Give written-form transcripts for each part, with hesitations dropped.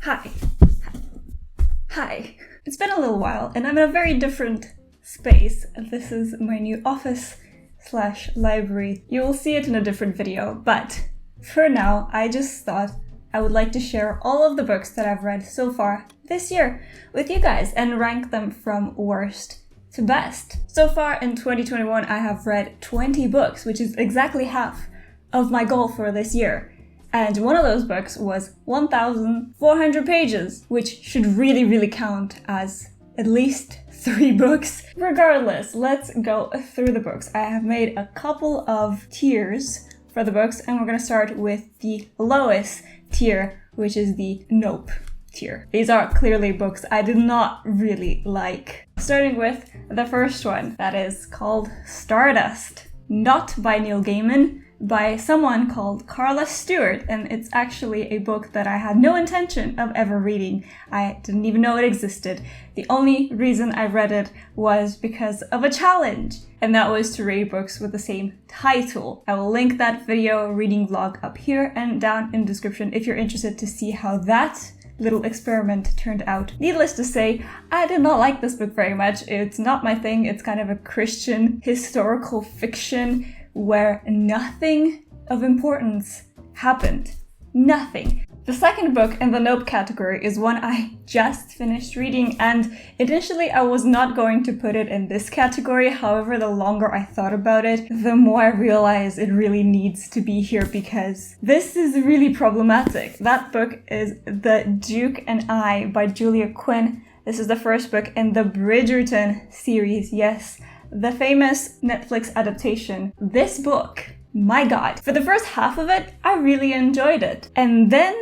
Hi. Hi. It's been a little while and I'm in a very different space. This is my new office/library. You will see it in a different video, but for now, I just thought I would like to share all of the books that I've read so far this year with you guys and rank them from worst to best. So far in 2021, I have read 20 books, which is exactly half of my goal for this year. And one of those books was 1,400 pages, which should really count as at least 3 books. Regardless, let's go through the books. I have made a couple of tiers for the books, and we're going to start with the lowest tier, which is the Nope tier. These are clearly books I did not really like. Starting with the first one, that is called Stardust. Not by Neil Gaiman, by someone called Carla Stewart, and it's actually a book that I had no intention of ever reading. I didn't even know it existed. The only reason I read it was because of a challenge, and that was to read books with the same title. I will link that video reading vlog up here and down in the description if you're interested to see how that little experiment turned out. Needless to say, I did not like this book very much. It's not my thing. It's kind of a Christian historical fiction where nothing of importance happened. Nothing. The second book in the Nope category is one I just finished reading, and initially I was not going to put it in this category. However, the longer I thought about it, the more I realized it really needs to be here because this is really problematic. That book is The Duke and I by Julia Quinn. This is the first book in the Bridgerton series. Yes, the famous Netflix adaptation. This book, my God, for the first half of it, I really enjoyed it. And then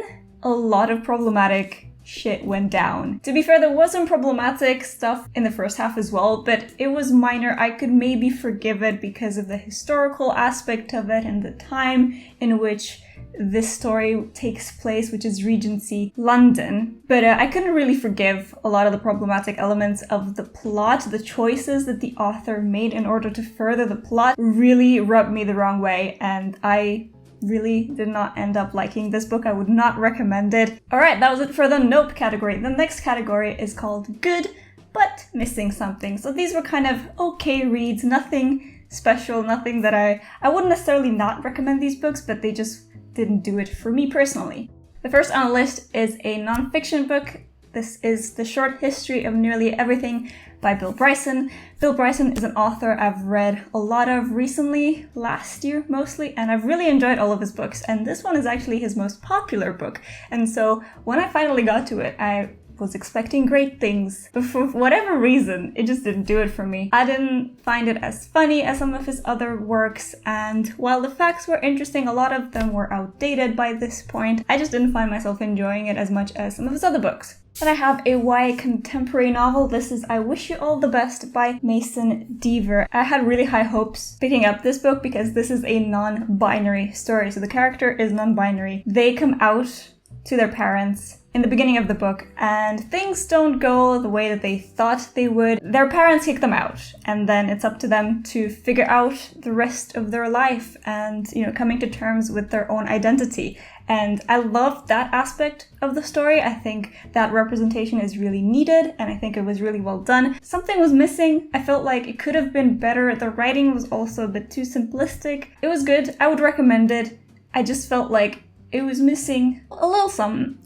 a lot of problematic shit went down. To be fair, there was some problematic stuff in the first half as well, but it was minor. I could maybe forgive it because of the historical aspect of it and the time in which this story takes place, which is Regency London. But I couldn't really forgive a lot of the problematic elements of the plot. The choices that the author made in order to further the plot really rubbed me the wrong way, and I really did not end up liking this book. I would not recommend it. Alright, that was it for the Nope category. The next category is called Good, but Missing Something. So these were kind of okay reads, nothing special, nothing that I wouldn't necessarily not recommend these books, but they just didn't do it for me personally. The first on the list is a non-fiction book. This is The Short History of Nearly Everything by Bill Bryson. Bill Bryson is an author I've read a lot of recently, last year mostly, and I've really enjoyed all of his books, and this one is actually his most popular book. And so when I finally got to it, I was expecting great things, but for whatever reason, it just didn't do it for me. I didn't find it as funny as some of his other works, and while the facts were interesting, a lot of them were outdated by this point. I just didn't find myself enjoying it as much as some of his other books. Then I have a YA contemporary novel. This is I Wish You All the Best by Mason Deaver. I had really high hopes picking up this book because this is a non-binary story. So the character is non-binary. They come out to their parents in the beginning of the book, and things don't go the way that they thought they would. Their parents kick them out, and then it's up to them to figure out the rest of their life and, coming to terms with their own identity. And I love that aspect of the story. I think that representation is really needed, and I think it was really well done. Something was missing. I felt like it could have been better. The writing was also a bit too simplistic. It was good. I would recommend it. I just felt like it was missing a little something.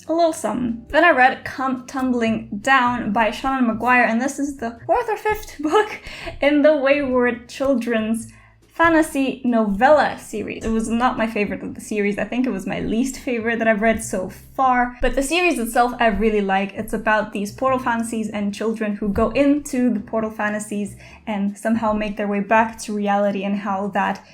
Then I read Come Tumbling Down by Seanan McGuire, and this is the 4th or 5th book in the Wayward Children's fantasy novella series. It was not my favorite of the series. I think it was my least favorite that I've read so far. But the series itself I really like. It's about these portal fantasies and children who go into the portal fantasies and somehow make their way back to reality, and how that,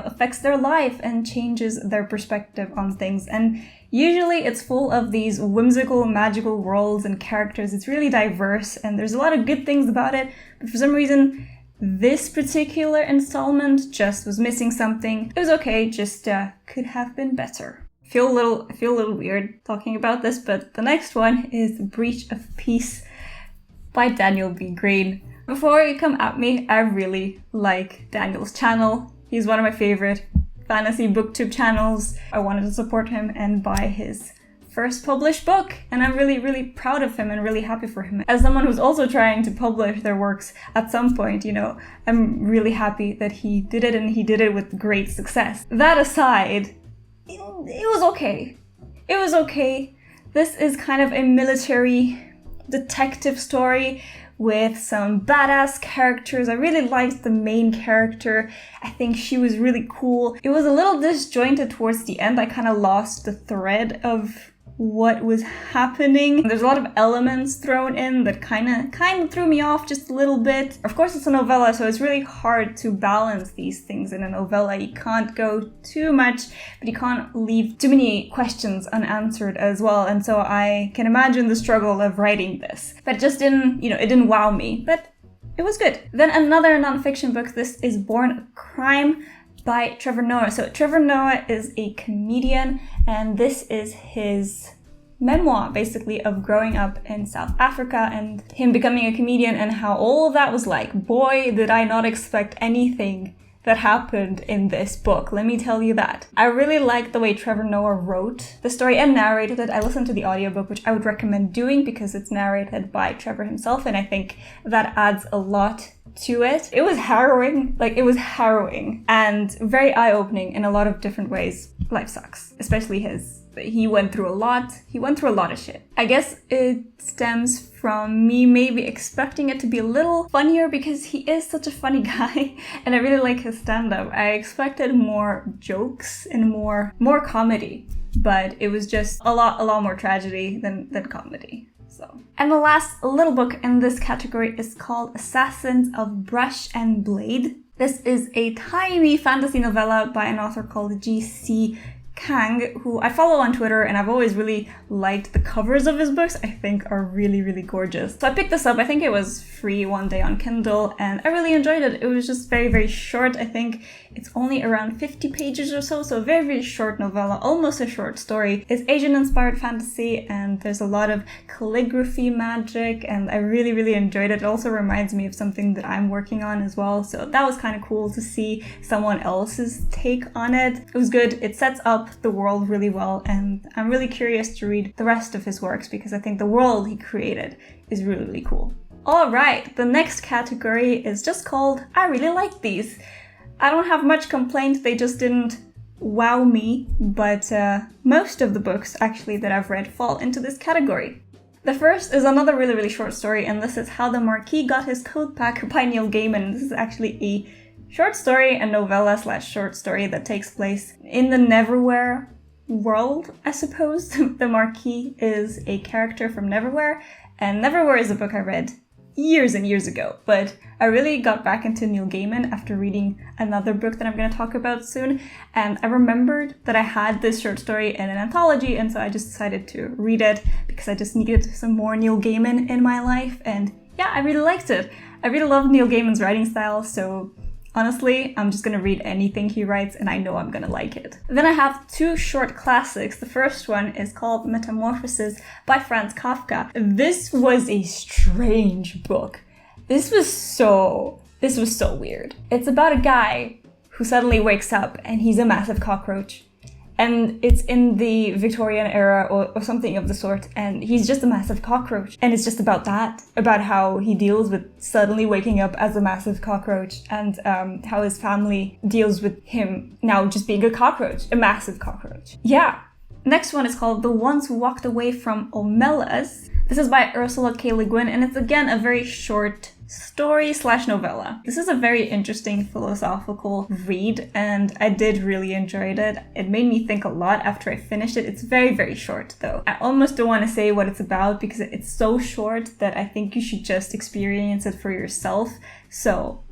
affects their life and changes their perspective on things. And usually it's full of these whimsical, magical worlds and characters. It's really diverse and there's a lot of good things about it. But for some reason, this particular installment just was missing something. It was okay, just could have been better. I feel a little weird talking about this, but the next one is Breach of Peace by Daniel B. Green. Before you come at me, I really like Daniel's channel. He's one of my favorite fantasy booktube channels. I wanted to support him and buy his first published book, and I'm really, really proud of him and really happy for him. As someone who's also trying to publish their works at some point, you know, I'm really happy that he did it, and he did it with great success. That aside, it was okay. It was okay. This is kind of a military detective story with some badass characters. I really liked the main character. I think she was really cool. It was a little disjointed towards the end. I kind of lost the thread of what was happening. There's a lot of elements thrown in that kind of threw me off just a little bit. Of course, it's a novella, so it's really hard to balance these things in a novella. You can't go too much, but you can't leave too many questions unanswered as well. And so I can imagine the struggle of writing this. But it just didn't, you know, it didn't wow me, but it was good. Then another nonfiction book. This is Born a Crime by Trevor Noah. So Trevor Noah is a comedian, and this is his memoir, basically, of growing up in South Africa and him becoming a comedian and how all of that was like. Boy, did I not expect anything that happened in this book, let me tell you that. I really like the way Trevor Noah wrote the story and narrated it. I listened to the audiobook, which I would recommend doing because it's narrated by Trevor himself, and I think that adds a lot to it. It was harrowing, and very eye-opening in a lot of different ways. Life sucks, especially his. He went through a lot of shit. I guess it stems from me maybe expecting it to be a little funnier because he is such a funny guy and I really like his stand-up. I expected more jokes and more comedy, but it was just a lot more tragedy than comedy. So. And the last little book in this category is called Assassins of Brush and Blade. This is a tiny fantasy novella by an author called G.C. Kang, who I follow on Twitter, and I've always really liked the covers of his books. I think are really, really gorgeous. So I picked this up. I think it was free one day on Kindle, and I really enjoyed it. It was just very, very short. I think it's only around 50 pages or so a very, very short novella, almost a short story. It's Asian-inspired fantasy, and there's a lot of calligraphy magic, and I really, really enjoyed it. It also reminds me of something that I'm working on as well, so that was kind of cool to see someone else's take on it. It was good. It sets up the world really well, and I'm really curious to read the rest of his works because I think the world he created is really, really cool. Alright, the next category is just called I really like these. I don't have much complaint, they just didn't wow me, but most of the books actually that I've read fall into this category. The first is another really, really short story, and this is How the Marquis Got His Coat Back by Neil Gaiman. This is actually a short story, a novella / short story that takes place in the Neverwhere world, I suppose. The Marquis is a character from Neverwhere, and Neverwhere is a book I read years and years ago, but I really got back into Neil Gaiman after reading another book that I'm going to talk about soon, and I remembered that I had this short story in an anthology, and so I just decided to read it because I just needed some more Neil Gaiman in my life, and yeah, I really liked it. I really love Neil Gaiman's writing style, so honestly, I'm just gonna read anything he writes and I know I'm gonna like it. Then I have two short classics. The first one is called Metamorphosis by Franz Kafka. This was a strange book. This was so weird. It's about a guy who suddenly wakes up and he's a massive cockroach. And it's in the Victorian era or something of the sort, and he's just a massive cockroach. And it's just about that, about how he deals with suddenly waking up as a massive cockroach, and how his family deals with him now just being a cockroach, a massive cockroach. Yeah. Next one is called The Ones Who Walked Away from Omelas. This is by Ursula K. Le Guin, and it's again a very short story / novella. This is a very interesting philosophical read, and I did really enjoy it. It made me think a lot after I finished it. It's very, very short though. I almost don't want to say what it's about because it's so short that I think you should just experience it for yourself. So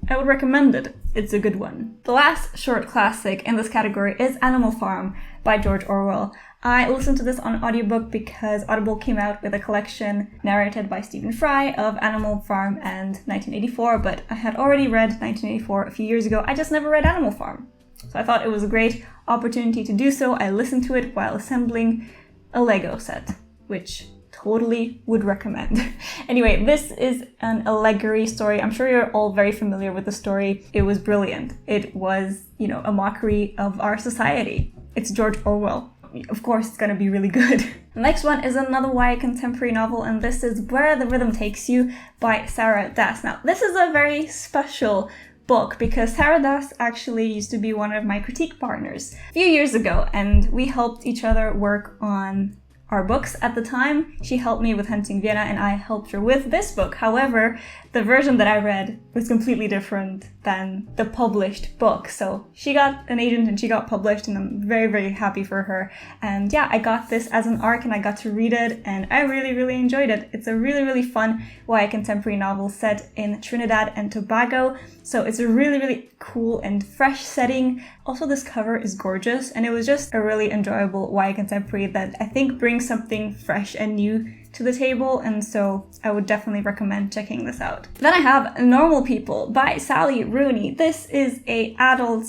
I would recommend it. It's a good one. The last short classic in this category is Animal Farm by George Orwell. I listened to this on audiobook because Audible came out with a collection narrated by Stephen Fry of Animal Farm and 1984, but I had already read 1984 a few years ago. I just never read Animal Farm. So I thought it was a great opportunity to do so. I listened to it while assembling a Lego set, which totally would recommend. Anyway, this is an allegory story. I'm sure you're all very familiar with the story. It was brilliant. It was, a mockery of our society. It's George Orwell. Of course, it's gonna be really good. The next one is another YA contemporary novel, and this is Where the Rhythm Takes You by Sarah Das. Now, this is a very special book because Sarah Das actually used to be one of my critique partners a few years ago, and we helped each other work on our books at the time. She helped me with Hunting Vienna and I helped her with this book. However, the version that I read was completely different than the published book. So she got an agent and she got published, and I'm very, very happy for her. And yeah, I got this as an ARC and I got to read it and I really, really enjoyed it. It's a really, really fun YA contemporary novel set in Trinidad and Tobago. So it's a really, really cool and fresh setting. Also, this cover is gorgeous, and it was just a really enjoyable YA contemporary that I think brings something fresh and new to the table, and so I would definitely recommend checking this out. Then I have Normal People by Sally Rooney. This is a adult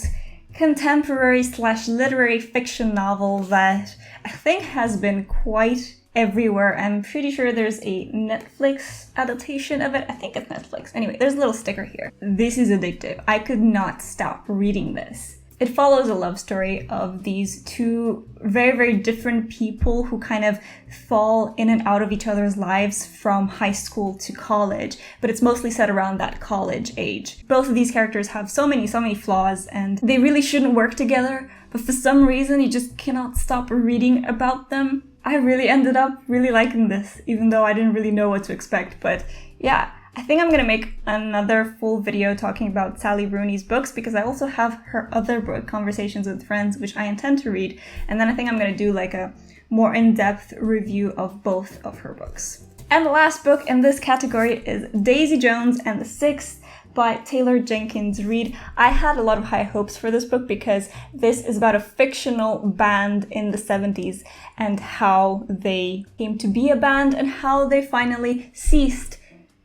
contemporary / literary fiction novel that I think has been quite everywhere. I'm pretty sure there's a Netflix adaptation of it. I think it's Netflix. Anyway, there's a little sticker here. This is addictive. I could not stop reading this. It follows a love story of these two very, very different people who kind of fall in and out of each other's lives from high school to college, but it's mostly set around that college age. Both of these characters have so many flaws, and they really shouldn't work together, but for some reason you just cannot stop reading about them. I really ended up really liking this, even though I didn't really know what to expect, but yeah. I think I'm gonna make another full video talking about Sally Rooney's books because I also have her other book, Conversations with Friends, which I intend to read. And then I think I'm gonna do like a more in-depth review of both of her books. And the last book in this category is Daisy Jones and the Six by Taylor Jenkins Reid. I had a lot of high hopes for this book because this is about a fictional band in the 70s and how they came to be a band and how they finally ceased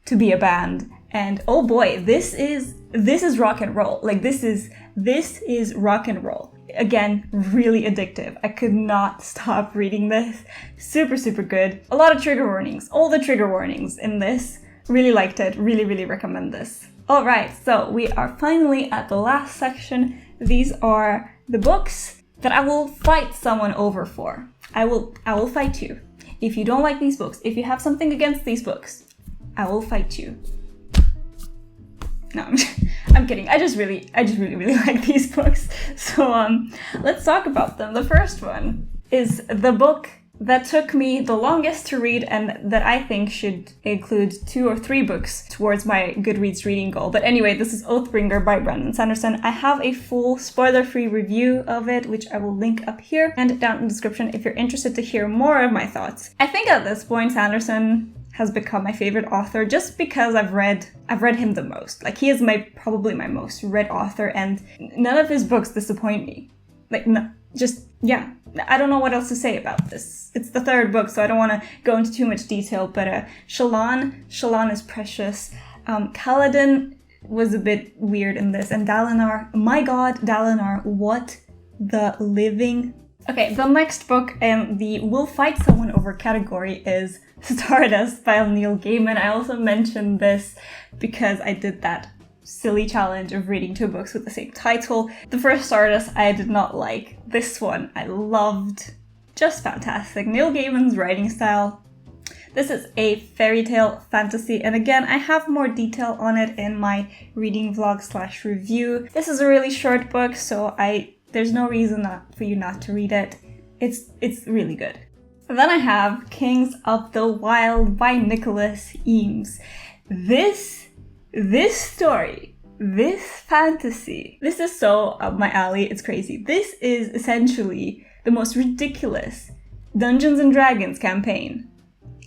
to be a band. And oh boy, this is rock and roll. Like this is rock and roll. Again, really addictive. I could not stop reading this. Super, super good. A lot of trigger warnings. All the trigger warnings in this. Really liked it. Really, really recommend this. Alright, so we are finally at the last section. These are the books that I will fight someone over for. I will fight you. If you don't like these books, if you have something against these books, I will fight you. No, I'm kidding. I just really like these books. So let's talk about them. The first one is the book that took me the longest to read and that I think should include 2 or 3 books towards my Goodreads reading goal. But anyway, this is Oathbringer by Brandon Sanderson. I have a full spoiler-free review of it, which I will link up here and down in the description if you're interested to hear more of my thoughts. I think at this point, Sanderson has become my favorite author just because I've read him the most. Like he is probably my most read author, and none of his books disappoint me. Like yeah. I don't know what else to say about this. It's the 3rd book, so I don't want to go into too much detail, but Shallan is precious. Kaladin was a bit weird in this, and Dalinar, my god, Dalinar, what the living... Okay, the next book in the We'll Fight Someone Over category is Stardust by Neil Gaiman. I also mentioned this because I did that silly challenge of reading 2 books with the same title. The first Stardust I did not like. This one I loved. Just fantastic. Neil Gaiman's writing style. This is a fairy tale fantasy, and again, I have more detail on it in my reading vlog / review. This is a really short book, so there's no reason for you not to read it. It's really good. And then I have Kings of the Wild by Nicholas Eames. This story, this fantasy, this is so up my alley, it's crazy. This is essentially the most ridiculous Dungeons & Dragons campaign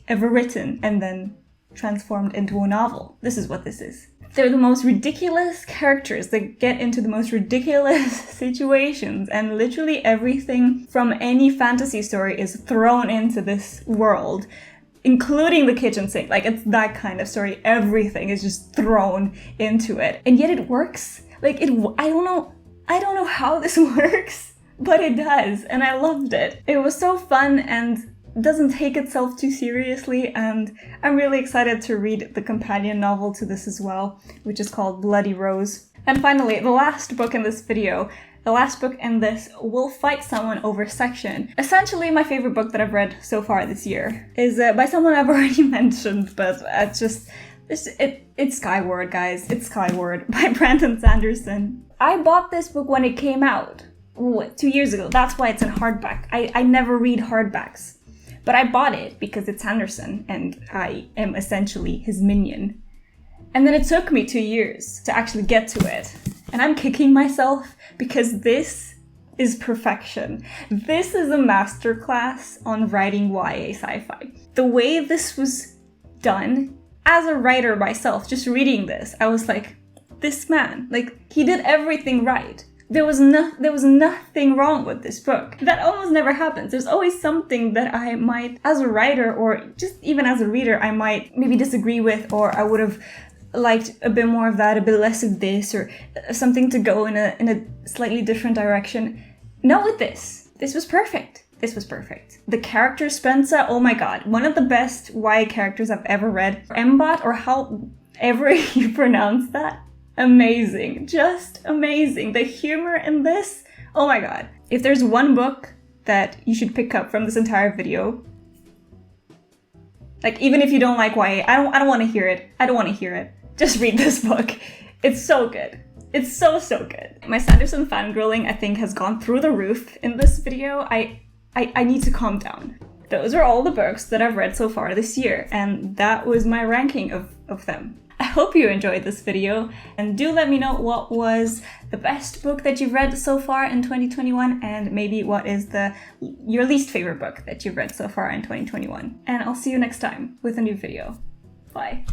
ever written and then transformed into a novel. This is what this is. They're the most ridiculous characters that get into the most ridiculous situations, and literally everything from any fantasy story is thrown into this world, including the kitchen sink. Like, it's that kind of story. Everything is just thrown into it. And yet it works. Like, I don't know how this works, but it does. And I loved it. It was so fun and doesn't take itself too seriously, and I'm really excited to read the companion novel to this as well, which is called Bloody Rose. And finally, the last book in this video, the last book in this will fight someone over section. Essentially, my favorite book that I've read so far this year is by someone I've already mentioned, but it's Skyward, guys. It's Skyward by Brandon Sanderson. I bought this book when it came out, 2 years ago. That's why it's in hardback. I never read hardbacks, but I bought it because it's Sanderson and I am essentially his minion. And then it took me 2 years to actually get to it. And I'm kicking myself because this is perfection. This is a masterclass on writing YA sci-fi. The way this was done, as a writer myself, just reading this, I was like, this man, like, he did everything right. There was nothing wrong with this book. That almost never happens. There's always something that I might, as a writer or just even as a reader, I might maybe disagree with, or I would have liked a bit more of that, a bit less of this, or something to go in a slightly different direction. Not with this. This was perfect. This was perfect. The character Spensa, oh my god, one of the best YA characters I've ever read. Mbot, or however you pronounce that, amazing. Just amazing. The humor in this, oh my god. If there's one book that you should pick up from this entire video, like, even if you don't like YA, I don't want to hear it. I don't want to hear it. Just read this book. It's so good. It's so good. My Sanderson fangirling, I think, has gone through the roof in this video. I need to calm down. Those are all the books that I've read so far this year, and that was my ranking of them. I hope you enjoyed this video, and do let me know what was the best book that you've read so far in 2021, and maybe what is your least favorite book that you've read so far in 2021. And I'll see you next time with a new video. Bye.